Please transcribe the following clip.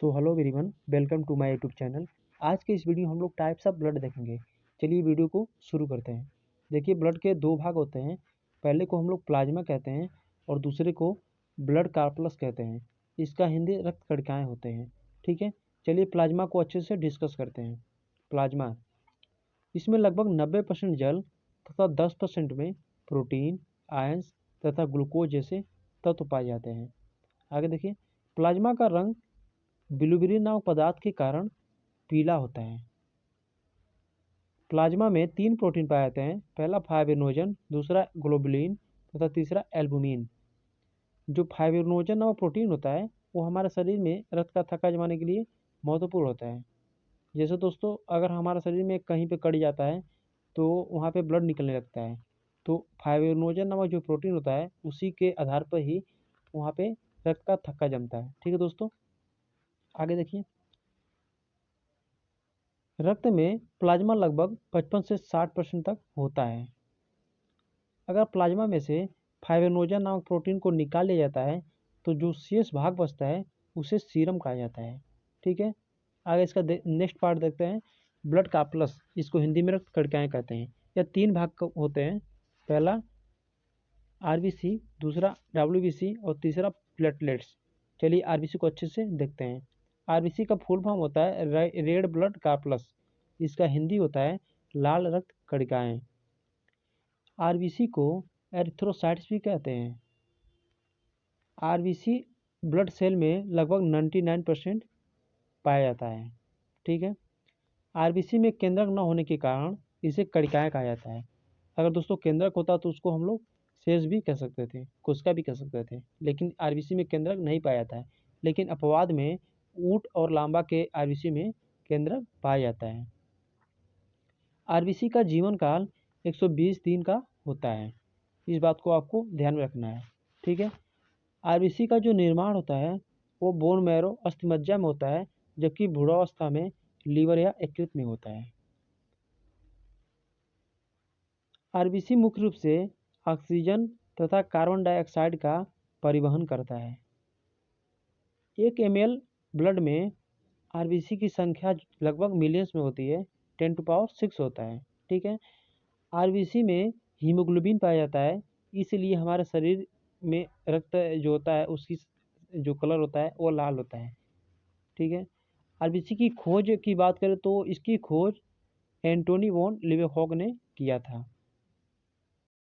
So hello everyone, welcome to my YouTube channel. आज के इस वीडियो में हम लोग टाइप्स ऑफ ब्लड देखेंगे। चलिए वीडियो को शुरू करते हैं। देखिए, ब्लड के दो भाग होते हैं। पहले को हम लोग प्लाज्मा कहते हैं और दूसरे को ब्लड कार्पल्स कहते हैं। इसका हिंदी रक्त कणिकाएं होते हैं। ठीक है, चलिए प्लाज्मा को अच्छे से डिस्कस करते हैं। प्लाज्मा, इसमें लगभग 90% जल तथा 10% में प्रोटीन, आयंस तथा ग्लूकोज जैसे तत्व पाए जाते हैं। आगे देखिए, प्लाज्मा का रंग बिलुबिलिन नामक पदार्थ के कारण पीला होता है। प्लाज्मा में 3 प्रोटीन पाए जाते हैं। पहला फाइब्रिनोजन, दूसरा ग्लोबुलिन तथा तीसरा एल्बुमिन। जो फाइब्रिनोजन नामक प्रोटीन होता है वो हमारे शरीर में रक्त का थक्का जमाने के लिए महत्वपूर्ण होता है। जैसे दोस्तों, अगर हमारे शरीर में कहीं पे कट जाता है तो वहाँ पे ब्लड निकलने लगता है, तो फाइब्रिनोजन नामक जो प्रोटीन होता है उसी के आधार पर ही वहाँ पे रक्त का थक्का जमता है। ठीक है दोस्तों, आगे देखिए, रक्त में प्लाज्मा लगभग 55 से 60% तक होता है। अगर प्लाज्मा में से फाइब्रिनोजन नामक प्रोटीन को निकाल लिया जाता है तो जो शेष भाग बचता है उसे सीरम कहा जाता है। ठीक है, आगे इसका नेक्स्ट पार्ट देखते हैं। ब्लड का प्लस, इसको हिंदी में रक्त कणिकाएं कहते हैं। यह 3 भाग होते हैं। पहला आरबीसी, दूसरा डब्ल्यूबीसी और तीसरा प्लेटलेट्स। चलिए आरबीसी को अच्छे से देखते हैं। आरबीसी का फुल फॉर्म होता है रेड ब्लड कार्पल्स। इसका हिंदी होता है लाल रक्त कणिकाएं। आरबीसी को एरिथ्रोसाइट्स भी कहते हैं। आरबीसी ब्लड सेल में लगभग 99% पाया जाता है। ठीक है, आरबीसी में केंद्रक न होने के कारण इसे कणिकाएं कहा जाता है। अगर दोस्तों केंद्रक होता तो उसको हम लोग शेष भी कह सकते थे, कोशिका भी कह सकते थे, लेकिन आरबीसी में केंद्रक नहीं पाया जाता है। लेकिन अपवाद में ऊंट और लांबा के आरबीसी में केंद्रक पाया जाता है। आरबीसी का जीवन काल 120 दिन का होता है। इस बात को आपको ध्यान में रखना है। ठीक है, आरबीसी का जो निर्माण होता है वो बोन मैरो अस्थिमज्जा में होता है, जबकि भ्रूणावस्था में लीवर या यकृत में होता है। आरबीसी मुख्य रूप से ऑक्सीजन तथा कार्बन डाइऑक्साइड का परिवहन करता है। 1 ml ब्लड में आरबीसी की संख्या लगभग मिलियंस में होती है, 10⁶ होता है। ठीक है, आरबीसी में हीमोग्लोबिन पाया जाता है, इसलिए हमारे शरीर में रक्त जो होता है उसकी जो कलर होता है वो लाल होता है। ठीक है, आरबीसी की खोज की बात करें तो इसकी खोज एंटोनी वॉन लीवेंहोक ने किया था।